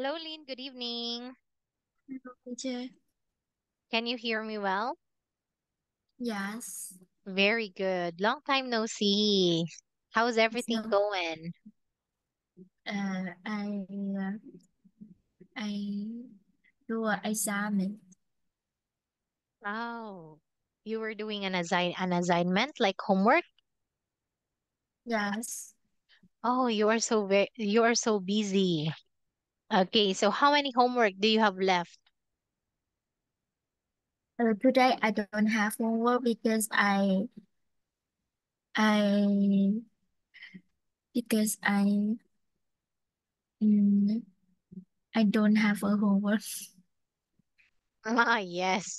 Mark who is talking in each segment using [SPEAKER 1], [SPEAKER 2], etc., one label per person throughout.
[SPEAKER 1] Hello, Lynn. Good evening.
[SPEAKER 2] Hello, teacher.
[SPEAKER 1] Can you hear me well?
[SPEAKER 2] Yes.
[SPEAKER 1] Very good. Long time no see. How's everything
[SPEAKER 2] So,
[SPEAKER 1] going?
[SPEAKER 2] I do an assignment.
[SPEAKER 1] Oh, you were doing an assignment like homework?
[SPEAKER 2] Yes.
[SPEAKER 1] Oh, you are so busy. Okay, so how many homework do you have left?
[SPEAKER 2] Today I don't have homework because I because mm, I don't have a homework.
[SPEAKER 1] Ah, yes.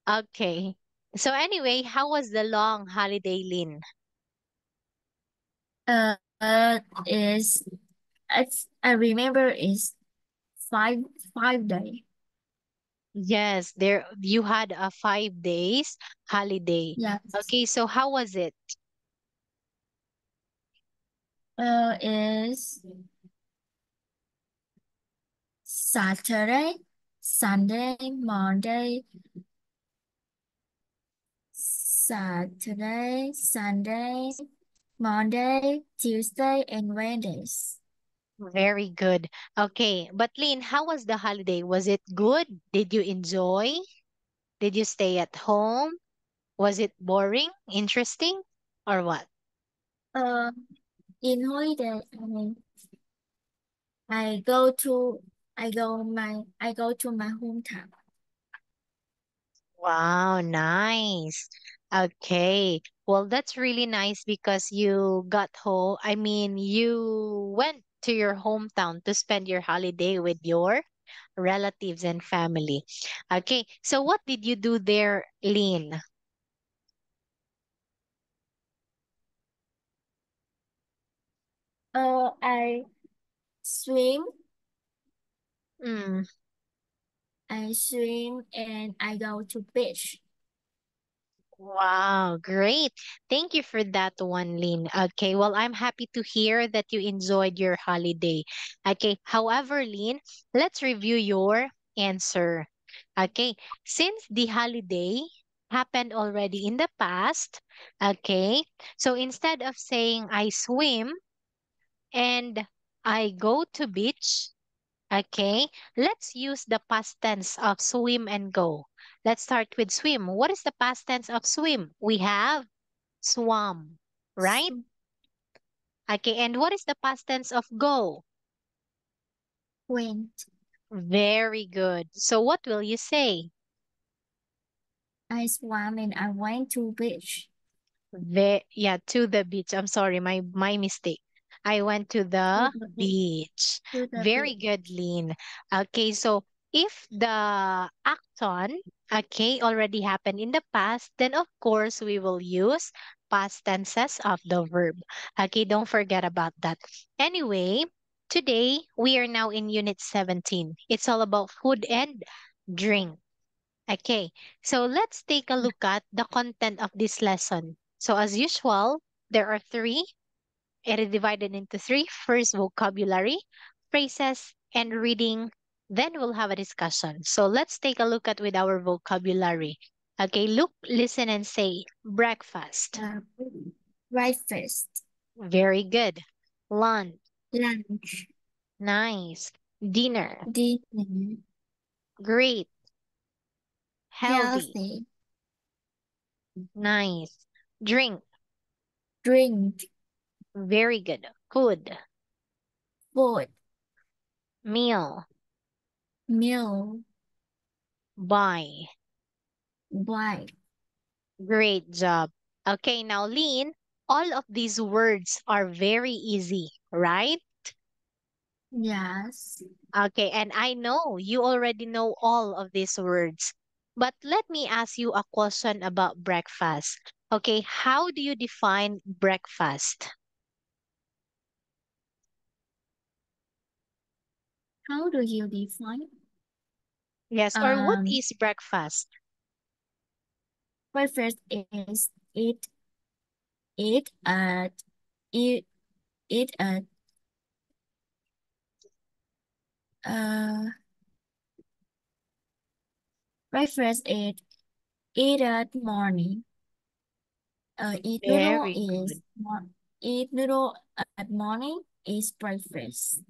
[SPEAKER 1] Okay. So anyway, how was the long holiday, Lynn?
[SPEAKER 2] Uh, uh is I remember is five 5 day.
[SPEAKER 1] Yes, there you had a 5 days holiday.
[SPEAKER 2] Yes.
[SPEAKER 1] Okay, so how was it?
[SPEAKER 2] Is Saturday, Sunday, Monday, Tuesday, and Wednesdays.
[SPEAKER 1] Very good. Okay, but Lynn, how was the holiday? Was it good? Did you enjoy? Did you stay at home? Was it boring, interesting, or what?
[SPEAKER 2] Uh, in holiday, I go to I go to my hometown.
[SPEAKER 1] Wow, nice. Okay. Well, that's really nice because you got home. I mean, you went to your hometown to spend your holiday with your relatives and family. Okay. So what did you do there, Lynn?
[SPEAKER 2] I swim,
[SPEAKER 1] Mm.
[SPEAKER 2] and I go to beach.
[SPEAKER 1] Wow, great. Thank you for that one, Lynn. Okay, well, I'm happy to hear that you enjoyed your holiday. Okay, however, Lynn, let's review your answer. Okay, since the holiday happened already in the past, okay, so instead of saying I swim and I go to beach, okay, let's use the past tense of swim and go. Let's start with swim. What is the past tense of swim? We have swam, right? Okay, and what is the past tense of go?
[SPEAKER 2] Went.
[SPEAKER 1] Very good. So what will you say?
[SPEAKER 2] I swam and I went to beach.
[SPEAKER 1] Yeah, to the beach. I'm sorry, my mistake. I went to
[SPEAKER 2] To
[SPEAKER 1] the
[SPEAKER 2] the beach.
[SPEAKER 1] beach.
[SPEAKER 2] To the
[SPEAKER 1] Very good,
[SPEAKER 2] beach.
[SPEAKER 1] Lean. Okay, so if the action, okay, already happened in the past, then of course we will use past tenses of the verb. Okay, don't forget about that. Anyway, today we are now in unit 17. It's all about food and drink. Okay, so let's take a look at the content of this lesson. So as usual, there are three. It is divided into three. First, vocabulary, phrases, and reading. Then we'll have a discussion. So let's take a look at with our vocabulary. Okay, look, listen, and say breakfast.
[SPEAKER 2] Uh, Breakfast.
[SPEAKER 1] Very good. Lunch.
[SPEAKER 2] Lunch.
[SPEAKER 1] Nice. Dinner.
[SPEAKER 2] Dinner.
[SPEAKER 1] Great. Healthy.
[SPEAKER 2] Healthy.
[SPEAKER 1] Nice. Drink.
[SPEAKER 2] Drink.
[SPEAKER 1] Very good. Food.
[SPEAKER 2] Food.
[SPEAKER 1] Meal.
[SPEAKER 2] Meal.
[SPEAKER 1] Buy.
[SPEAKER 2] Bike.
[SPEAKER 1] Great job. Okay, now Lean, all of these words are very easy, right?
[SPEAKER 2] Yes.
[SPEAKER 1] Okay, and I know you already know all of these words. But let me ask you a question about breakfast. Okay, how do you define breakfast?
[SPEAKER 2] How do you define?
[SPEAKER 1] Yes, or what
[SPEAKER 2] Um,
[SPEAKER 1] is breakfast?
[SPEAKER 2] Breakfast is eat at eat eat at Uh, breakfast is eat at morning. Eat noodle
[SPEAKER 1] Very
[SPEAKER 2] is
[SPEAKER 1] good.
[SPEAKER 2] eat noodle at morning is breakfast.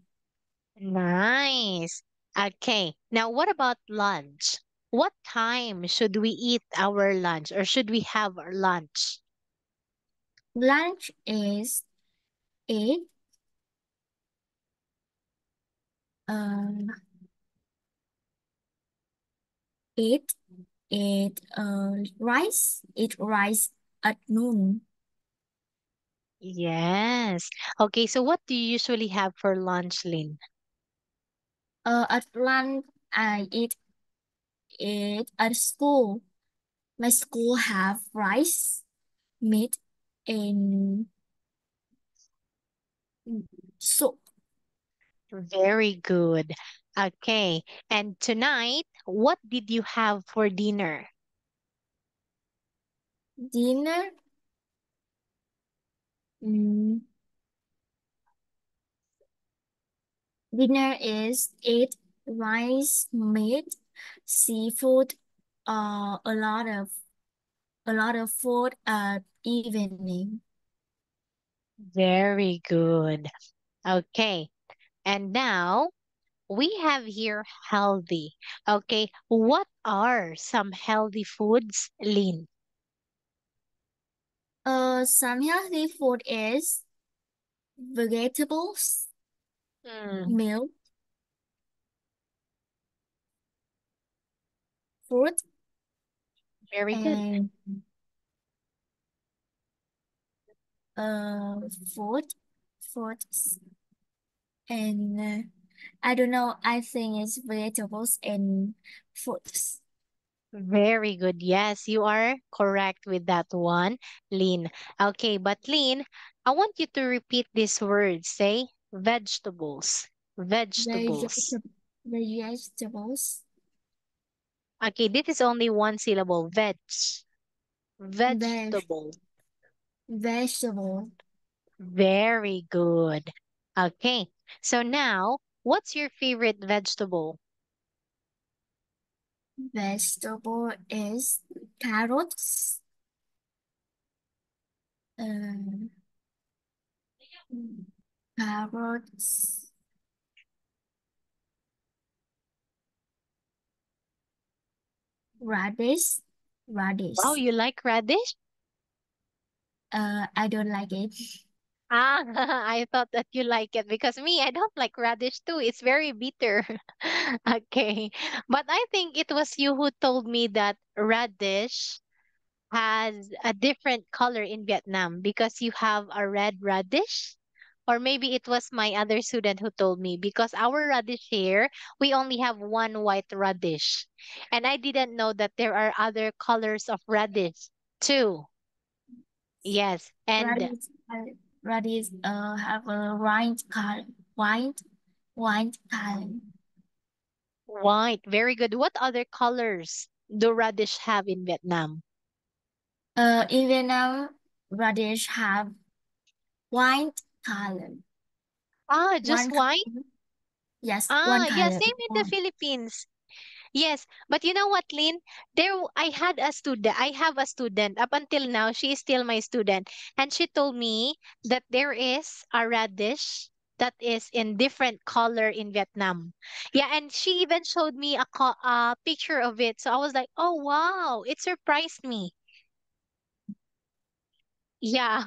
[SPEAKER 1] Nice. Okay. Now, what about lunch? What time should we eat our lunch or should we have our lunch?
[SPEAKER 2] Lunch is eat uh eat eat rice at noon.
[SPEAKER 1] Yes. Okay, so what do you usually have for lunch, Lynn?
[SPEAKER 2] At lunch I eat at school. My school have rice, meat, and soup.
[SPEAKER 1] Very good. Okay. And tonight, what did you have for dinner?
[SPEAKER 2] Dinner, mm, dinner is eat rice, meat, seafood, a lot of food at evening.
[SPEAKER 1] Very good. Okay. And now we have here healthy. Okay. What are some healthy foods, Lynn?
[SPEAKER 2] Some healthy food is vegetables,
[SPEAKER 1] Mm,
[SPEAKER 2] milk, fruit,
[SPEAKER 1] very good.
[SPEAKER 2] and uh food, fruits, and I don't know. I think it's vegetables and fruits.
[SPEAKER 1] Very good. Yes, you are correct with that one, Lynn. Okay, but Lynn, I want you to repeat these words. Say vegetables. Vegetables.
[SPEAKER 2] Vegetable, vegetables,
[SPEAKER 1] Okay, this is only one syllable. Veg.
[SPEAKER 2] veg,
[SPEAKER 1] Vegetable.
[SPEAKER 2] vegetable,
[SPEAKER 1] Very good. Okay, so now, what's your favorite vegetable?
[SPEAKER 2] vegetable is carrots, uh, carrots, radish,
[SPEAKER 1] Wow,
[SPEAKER 2] radish.
[SPEAKER 1] you like radish?
[SPEAKER 2] I don't like it.
[SPEAKER 1] Ah, I thought that you like it because me, I don't like radish too. It's very bitter. Okay. But I think it was you who told me that radish has a different color in Vietnam because you have a red radish. Or maybe it was my other student who told me because our radish here, we only have one white radish. And I didn't know that there are other colors of radish too. Yes. And
[SPEAKER 2] Radish, radish have a white color, white, white color.
[SPEAKER 1] white, very good. What other colors do radish have in Vietnam?
[SPEAKER 2] In Vietnam, radish have white color.
[SPEAKER 1] Ah, just
[SPEAKER 2] One
[SPEAKER 1] white?
[SPEAKER 2] color. Yes,
[SPEAKER 1] Ah,
[SPEAKER 2] one
[SPEAKER 1] yeah,
[SPEAKER 2] color.
[SPEAKER 1] same in the Philippines. Yes, but you know what, Lynn? I have a student. Up until now, she is still my student. And she told me that there is a radish that is in different color in Vietnam. Yeah, and she even showed me a picture of it. So I was like, oh, wow, it surprised me. Yeah.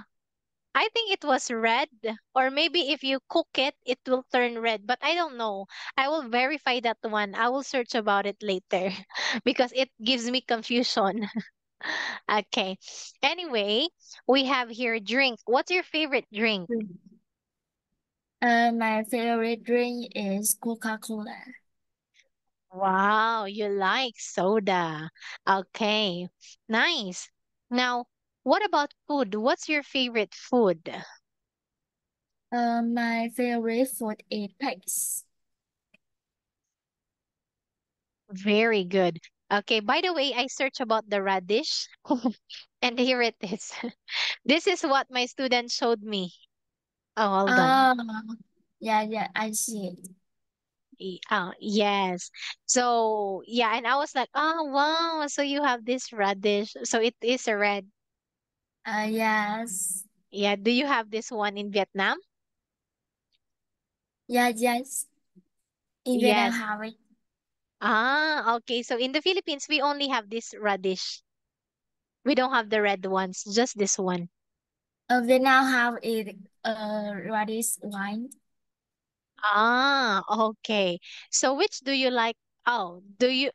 [SPEAKER 1] I think it was red, or maybe if you cook it, it will turn red. But I don't know. I will verify that one. I will search about it later because it gives me confusion. Okay. Anyway, we have here drink. What's your favorite drink?
[SPEAKER 2] My favorite drink is Coca-Cola.
[SPEAKER 1] Wow, you like soda. Okay. Nice. Now, what about food? What's your favorite food?
[SPEAKER 2] My favorite food is pigs.
[SPEAKER 1] Very good. Okay, by the way, I searched about the radish and here it is. This is what my student showed me. Oh, hold on.
[SPEAKER 2] Oh, yeah, yeah, I see it.
[SPEAKER 1] Yes. So yeah, and I was like, oh wow, so you have this radish. So it is a red.
[SPEAKER 2] Yes.
[SPEAKER 1] Yeah. Do you have this one in Vietnam?
[SPEAKER 2] Yeah, yes. In Vietnam
[SPEAKER 1] Yes.
[SPEAKER 2] have it.
[SPEAKER 1] Okay. So in the Philippines, we only have this radish. We don't have the red ones, just this one.
[SPEAKER 2] Vietnam have it radish wine.
[SPEAKER 1] Okay. So which do you like? Oh, do you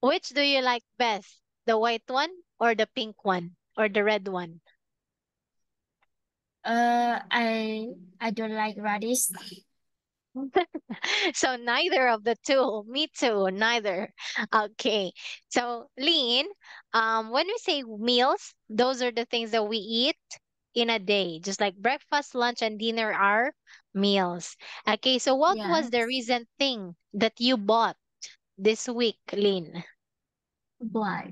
[SPEAKER 1] which do you like best? The white one or the pink one or the red one?
[SPEAKER 2] I don't like radish.
[SPEAKER 1] So neither of the two. Me too, neither. Okay. So Lean, when we say meals, those are the things that we eat in a day. Just like breakfast, lunch, and dinner are meals. Okay, so what was the
[SPEAKER 2] Yes.
[SPEAKER 1] recent thing that you bought this week, Lean?
[SPEAKER 2] But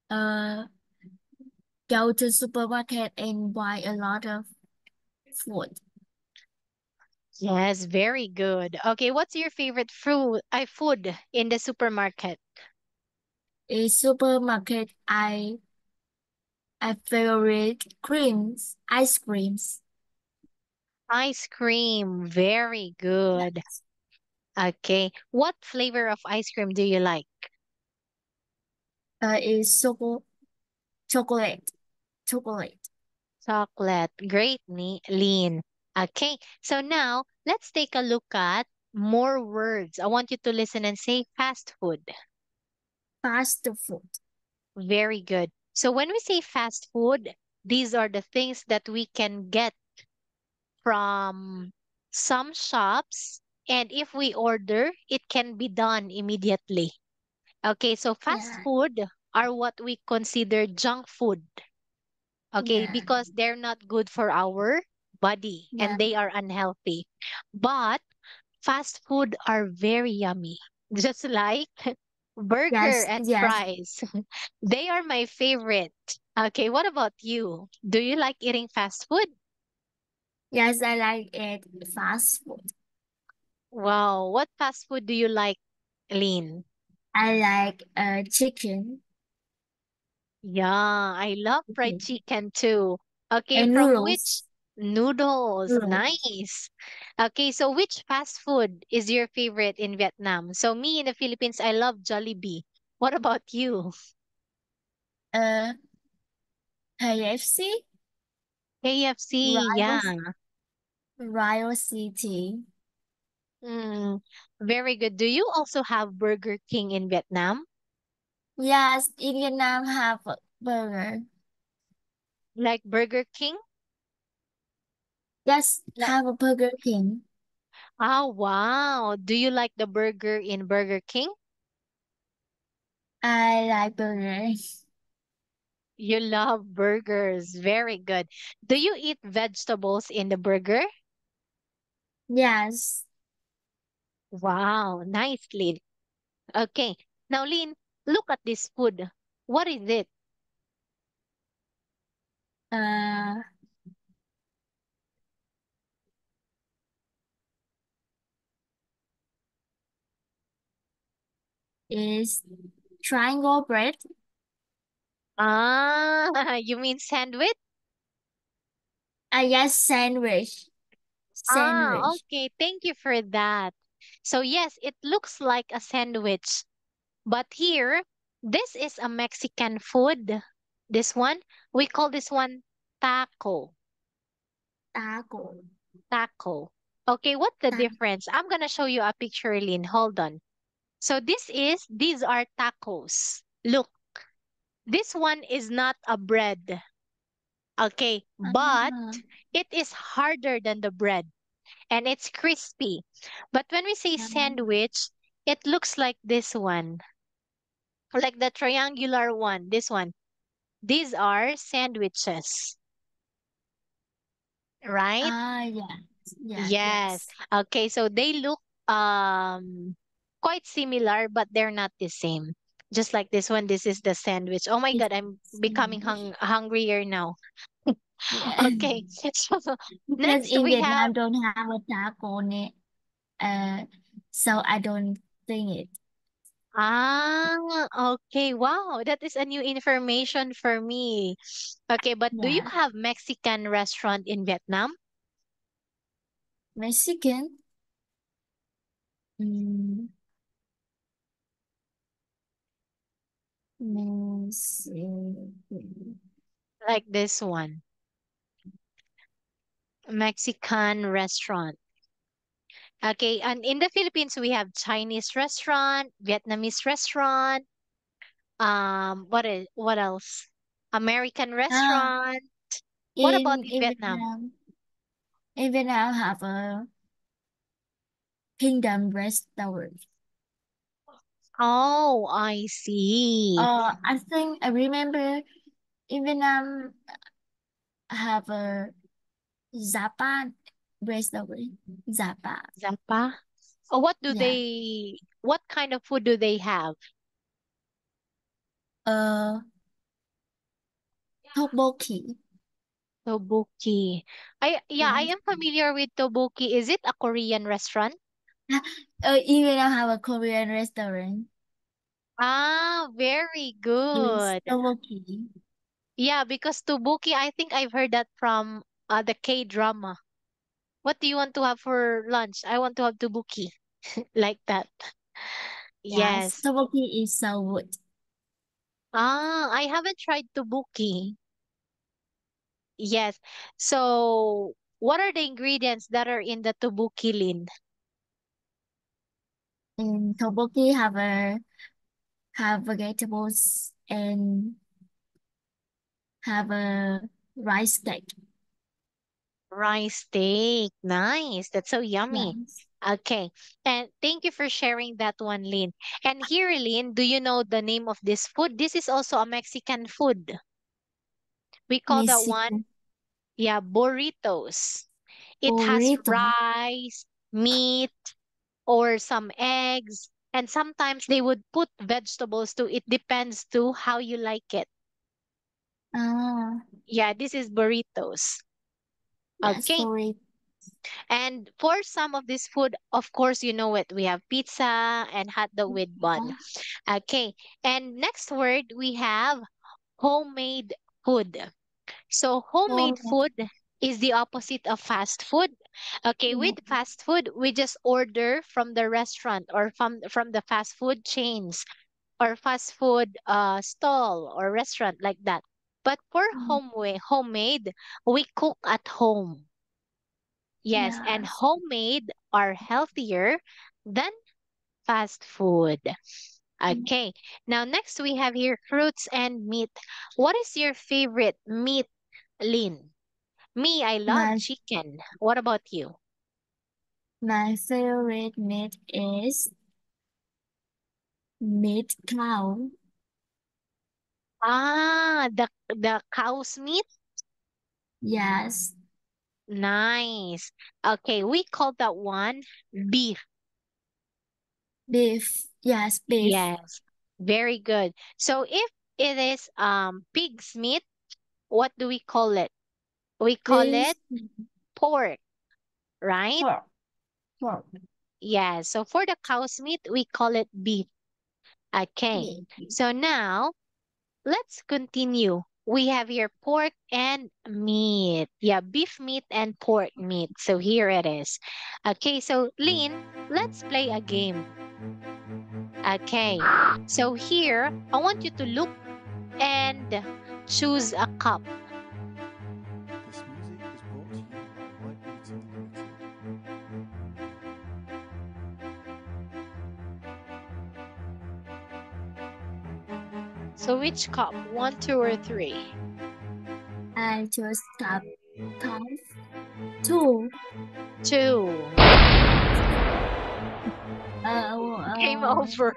[SPEAKER 2] uh go to supermarket and buy a lot of food.
[SPEAKER 1] Yes, very good. Okay, what's your favorite food in the supermarket?
[SPEAKER 2] In supermarket I favorite creams, ice creams.
[SPEAKER 1] Ice cream, very good.
[SPEAKER 2] Yes.
[SPEAKER 1] Okay. What flavor of ice cream do you like?
[SPEAKER 2] Is chocolate. Chocolate.
[SPEAKER 1] Chocolate. Great, Lean. Okay. So now let's take a look at more words. I want you to listen and say fast food.
[SPEAKER 2] Fast food.
[SPEAKER 1] Very good. So when we say fast food, these are the things that we can get from some shops. And if we order, it can be done immediately. Okay, so fast
[SPEAKER 2] Yeah.
[SPEAKER 1] food are what we consider junk food. Okay,
[SPEAKER 2] Yeah.
[SPEAKER 1] because they're not good for our body
[SPEAKER 2] Yeah.
[SPEAKER 1] and they are unhealthy. But fast food are very yummy, just like burger
[SPEAKER 2] Yes.
[SPEAKER 1] and
[SPEAKER 2] Yes.
[SPEAKER 1] fries. They are my favorite. Okay, what about you? Do you like eating fast food?
[SPEAKER 2] Yes, I like it. Fast food.
[SPEAKER 1] Wow, what fast food do you like, Lean?
[SPEAKER 2] I like chicken
[SPEAKER 1] Yeah, I love fried chicken too. Okay,
[SPEAKER 2] and
[SPEAKER 1] from which
[SPEAKER 2] noodles.
[SPEAKER 1] noodles?
[SPEAKER 2] Noodles.
[SPEAKER 1] Nice. Okay, so which fast food is your favorite in Vietnam? So me in the Philippines, I love Jollibee. What about you?
[SPEAKER 2] Uh, KFC,
[SPEAKER 1] KFC, yeah.
[SPEAKER 2] Rio, Rio City.
[SPEAKER 1] Mm, very good. Do you also have Burger King in Vietnam?
[SPEAKER 2] Yes, in Vietnam have a burger.
[SPEAKER 1] Like Burger King?
[SPEAKER 2] Yes,
[SPEAKER 1] Like,
[SPEAKER 2] have a Burger King.
[SPEAKER 1] wow. Do you like the burger in Burger King?
[SPEAKER 2] I like burger.
[SPEAKER 1] You love burgers. Very good. Do you eat vegetables in the burger?
[SPEAKER 2] Yes.
[SPEAKER 1] Wow, nice, Lynn. Okay. Now, Lynn, look at this food. What is it?
[SPEAKER 2] Uh, is triangle bread.
[SPEAKER 1] You mean sandwich?
[SPEAKER 2] Yes, sandwich. Sandwich.
[SPEAKER 1] Okay. Thank you for that. So, yes, it looks like a sandwich. But here, this is a Mexican food. This one, we call this one taco.
[SPEAKER 2] Taco.
[SPEAKER 1] Taco. Okay, what's the
[SPEAKER 2] Ta-
[SPEAKER 1] difference? I'm gonna show you a picture, Lynn. Hold on. So these are tacos. Look, this one is not a bread. Okay, but
[SPEAKER 2] ah,
[SPEAKER 1] it is harder than the bread and it's crispy. But when we say
[SPEAKER 2] ah,
[SPEAKER 1] sandwich, it looks like this one, like the triangular one, this one. These are sandwiches, right?
[SPEAKER 2] yes. Yes,
[SPEAKER 1] Yes.
[SPEAKER 2] yes.
[SPEAKER 1] Okay, so they look quite similar, but they're not the same. Just like this one, this is the sandwich. Oh my
[SPEAKER 2] It's
[SPEAKER 1] God, I'm becoming
[SPEAKER 2] sandwich.
[SPEAKER 1] hungrier now.
[SPEAKER 2] Yeah.
[SPEAKER 1] Okay, so
[SPEAKER 2] Because
[SPEAKER 1] next
[SPEAKER 2] in
[SPEAKER 1] we have
[SPEAKER 2] Vietnam don't have a taco on it. So I don't think it.
[SPEAKER 1] Ah, okay. Wow, that is a new information for me. Okay, but do you
[SPEAKER 2] Yeah,
[SPEAKER 1] have Mexican restaurant in Vietnam?
[SPEAKER 2] Mexican. Mm, Mexican.
[SPEAKER 1] Like this one, Mexican restaurant. Okay, and in the Philippines we have Chinese restaurant, Vietnamese restaurant, what else? American
[SPEAKER 2] Ah,
[SPEAKER 1] restaurant. What about
[SPEAKER 2] in
[SPEAKER 1] in
[SPEAKER 2] in
[SPEAKER 1] Vietnam?
[SPEAKER 2] Vietnam, in Vietnam have a Kingdom restaurant.
[SPEAKER 1] Oh, I see.
[SPEAKER 2] I think I remember in Vietnam have a Japan restaurant. Japan.
[SPEAKER 1] Zappa. Oh,
[SPEAKER 2] Yeah.
[SPEAKER 1] what kind of food do they have?
[SPEAKER 2] Uh, Tteokbokki.
[SPEAKER 1] Tteokbokki. I
[SPEAKER 2] Yes.
[SPEAKER 1] am familiar with tteokbokki. Is it a Korean restaurant?
[SPEAKER 2] In Vietnam have a Korean restaurant.
[SPEAKER 1] Ah, very
[SPEAKER 2] Is
[SPEAKER 1] good.
[SPEAKER 2] tteokbokki.
[SPEAKER 1] Yeah, because tteokbokki, I think I've heard that from the K-drama. What do you want to have for lunch? I want to have tteokbokki. Like that.
[SPEAKER 2] Yes,
[SPEAKER 1] Yes.
[SPEAKER 2] tteokbokki is so good.
[SPEAKER 1] Ah, I haven't tried tteokbokki. Yes. So, what are the ingredients that are in the tteokbokki, Lin?
[SPEAKER 2] In tteokbokki have vegetables and have a rice cake.
[SPEAKER 1] Rice steak. Nice. That's so yummy.
[SPEAKER 2] Yes.
[SPEAKER 1] Okay. And thank you for sharing that one, Lin. And here, Lin, do you know the name of this food? This is also a Mexican food. We call that one,
[SPEAKER 2] Mexican
[SPEAKER 1] yeah, burritos. It has
[SPEAKER 2] burrito.
[SPEAKER 1] rice, meat, or some eggs. And sometimes they would put vegetables too. It depends to how you like it.
[SPEAKER 2] Ah,
[SPEAKER 1] Yeah, this is burritos.
[SPEAKER 2] yes,
[SPEAKER 1] Okay.
[SPEAKER 2] burrito.
[SPEAKER 1] And for some of this food, of course, you know it. We have pizza and hot dog with bun. Okay. And next word, we have homemade food. So homemade
[SPEAKER 2] Homemade.
[SPEAKER 1] food is the opposite of fast food. Okay, with fast food, we just order from the restaurant or from the fast food chains or fast food stall or restaurant like that. But for homemade, we cook at home. Yes, and
[SPEAKER 2] Yes,
[SPEAKER 1] homemade are healthier than fast food. Okay, now next we have here fruits and meat. What is your favorite meat, Lynn? Me, I love
[SPEAKER 2] my
[SPEAKER 1] chicken. What about you?
[SPEAKER 2] my favorite meat is meat cow.
[SPEAKER 1] Ah, the cow's meat?
[SPEAKER 2] Yes,
[SPEAKER 1] Nice. Okay, we call that one beef.
[SPEAKER 2] beef. Yes, beef.
[SPEAKER 1] Yes, very good. So if it is pig's meat, what do we call it? We call
[SPEAKER 2] Beef.
[SPEAKER 1] it pork, right?
[SPEAKER 2] Pork. Pork.
[SPEAKER 1] Yeah, so for the cow's meat, we call it beef. Okay,
[SPEAKER 2] Beef.
[SPEAKER 1] so now let's continue. We have here pork and meat. Yeah, beef meat and pork meat. So here it is. Okay, so Lynn, let's play a game. Okay, so here I want you to look and choose a cup.
[SPEAKER 3] This music is brought to you by White Beating Limited.
[SPEAKER 1] So which cup? One, two, or three?
[SPEAKER 2] I just top two.
[SPEAKER 1] Two. Game
[SPEAKER 2] Uh,
[SPEAKER 1] over.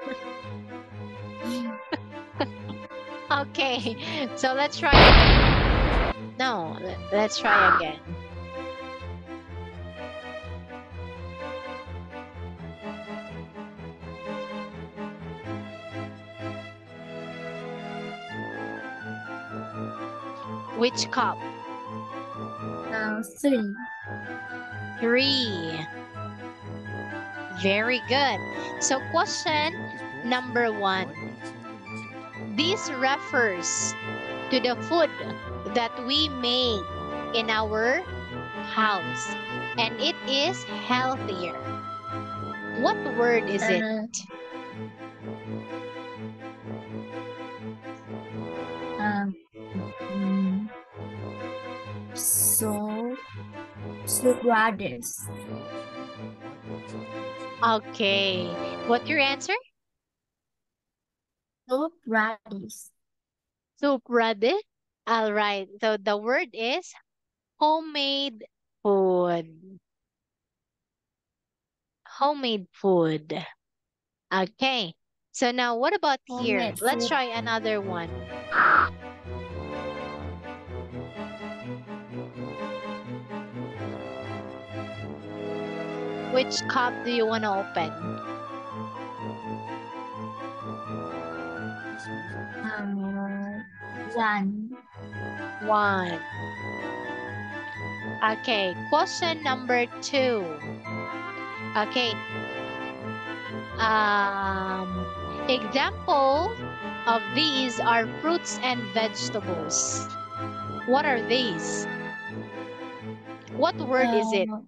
[SPEAKER 1] Okay, so let's try again. No, let's try again. Which cup?
[SPEAKER 2] three.
[SPEAKER 1] Three. Very good. So
[SPEAKER 3] This
[SPEAKER 1] question
[SPEAKER 3] music is brought to
[SPEAKER 1] number
[SPEAKER 3] you by
[SPEAKER 1] one.
[SPEAKER 3] White Meat Unlimited.
[SPEAKER 1] This refers to the food that we make in our house, and it is healthier. What word is it?
[SPEAKER 2] Uh, um, so, Soup Brothers.
[SPEAKER 3] Brought to you by White Meat Unlimited.
[SPEAKER 1] Okay. What's your answer?
[SPEAKER 2] Soup Brothers.
[SPEAKER 1] Soup radish? All right. So the word is homemade food. Homemade food. Okay. So now what about here?
[SPEAKER 2] Homemade
[SPEAKER 1] Let's
[SPEAKER 2] food.
[SPEAKER 1] try another one. Which cup do you want to open?
[SPEAKER 3] This music is
[SPEAKER 2] Um,
[SPEAKER 3] brought
[SPEAKER 2] one.
[SPEAKER 1] One. Okay. Question number two. Okay. Um, example of these are fruits and vegetables. What are these? What word is it?
[SPEAKER 2] Uh,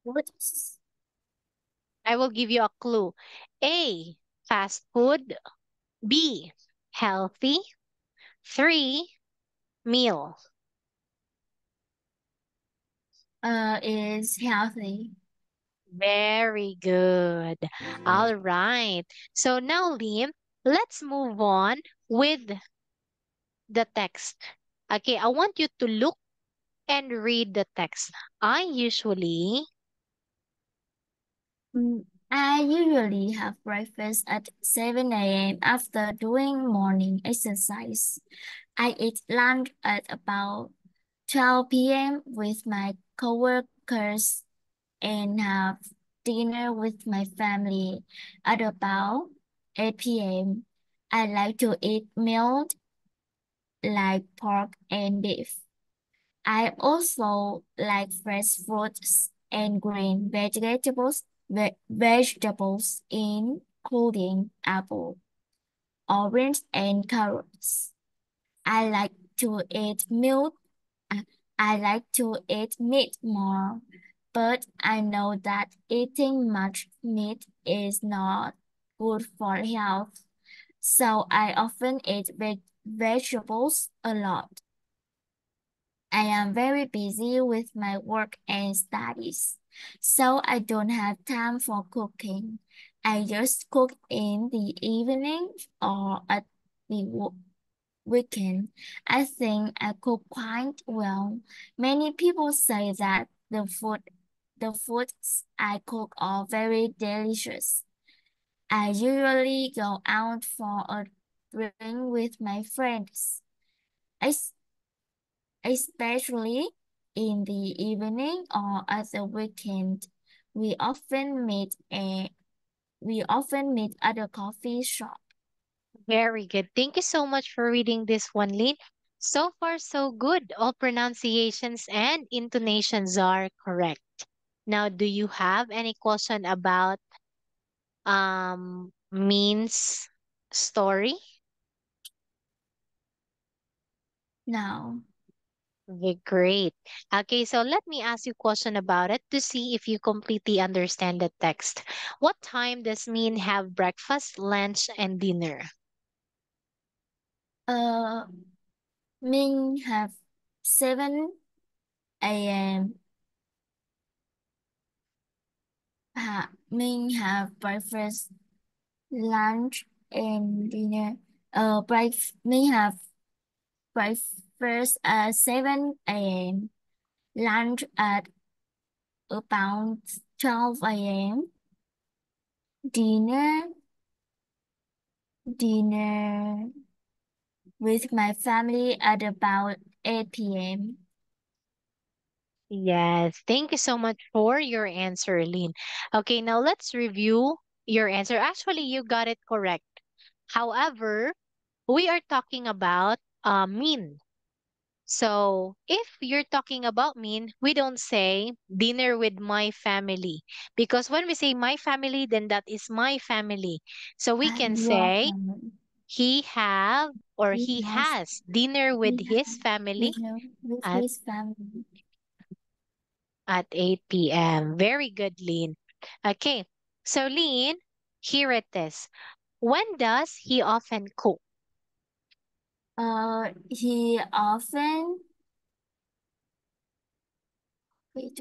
[SPEAKER 2] fruits.
[SPEAKER 1] I will give you a clue. A, fast food. B, healthy. 3, meal.
[SPEAKER 2] Is healthy.
[SPEAKER 1] Very good. All right. So now, Liam, let's move on with the text. Okay, I want you to look and read the text. I usually,
[SPEAKER 2] I usually have breakfast at 7 a.m. after doing morning exercise. I eat lunch at about 12 p.m. with my coworkers and have dinner with my family at about 8 p.m. I like to eat meat like pork and beef. I also like fresh fruits and green vegetables including apple, orange, and carrots. I like to eat milk. uh, I like to eat meat more, but I know that eating much meat is not good for health. So I often eat vegetables a lot. I am very busy with my work and studies, so I don't have time for cooking. I just cook in the evening or at the weekend. I think I cook quite well. Many people say that the foods I cook are very delicious. I usually go out for a drink with my friends. I especially in the evening or at the weekend. We often meet a we often meet at a coffee shop.
[SPEAKER 1] very good. Thank you so much for reading this one, Lynn. So far, so good. All pronunciations and intonations are correct. Now, do you have any question about means story?
[SPEAKER 2] Now,
[SPEAKER 1] Okay, great. Okay, so let me ask you a question about it to see if you completely understand the text. What time does Mean have breakfast, lunch, and dinner?
[SPEAKER 2] uh, Ming have 7 a.m. Ming have breakfast, lunch, and dinner. Ming have breakfast at 7 a.m. Lunch at about 12 a.m. Dinner, dinner with my family at about 8 p.m.
[SPEAKER 1] Yes, thank you so much for your answer, Lynn. Okay, now let's review your answer. Actually, you got it correct. However, we are talking about mean. So if you're talking about me, we don't say dinner with my family because when we say my family, then that is my family. So we can
[SPEAKER 2] Your
[SPEAKER 1] say
[SPEAKER 2] family.
[SPEAKER 1] he have or
[SPEAKER 2] He
[SPEAKER 1] he
[SPEAKER 2] has
[SPEAKER 1] has dinner with
[SPEAKER 2] he
[SPEAKER 1] his
[SPEAKER 2] has
[SPEAKER 1] family
[SPEAKER 2] dinner with
[SPEAKER 1] at
[SPEAKER 2] his family.
[SPEAKER 1] 8 p.m. Very good, Lean. Okay. So Lean, here it is. When does he often cook?
[SPEAKER 2] He often wait,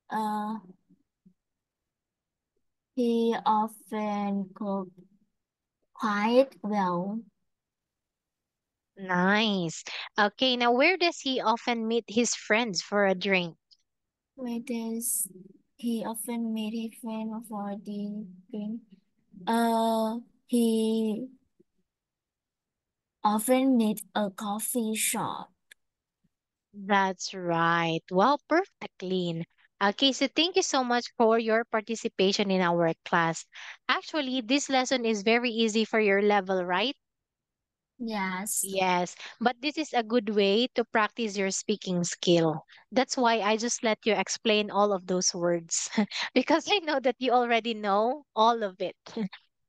[SPEAKER 2] uh he often cook quite well.
[SPEAKER 1] Nice. Okay, now where does he often meet his friends for a drink?
[SPEAKER 2] With this, he often meet his friend for the drink. He often meet a coffee shop.
[SPEAKER 1] That's right. Well, perfect, Lean. Okay, so thank you so much for your participation in our class. Actually, this lesson is very easy for your level, right?
[SPEAKER 2] Yes.
[SPEAKER 1] Yes, but this is a good way to practice your speaking skill. That's why I just let you explain all of those words because I know that you already know all of it.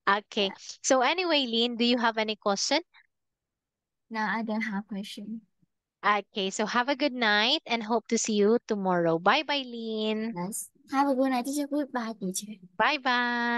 [SPEAKER 1] Okay,
[SPEAKER 2] Yeah.
[SPEAKER 1] so anyway, Lean, do you have any question?
[SPEAKER 2] Now I don't have question.
[SPEAKER 1] Okay, so have a good night and hope to see you tomorrow. Bye bye, Lean.
[SPEAKER 2] Yes. Have a good night, teacher. Goodbye, teacher.
[SPEAKER 1] Bye bye.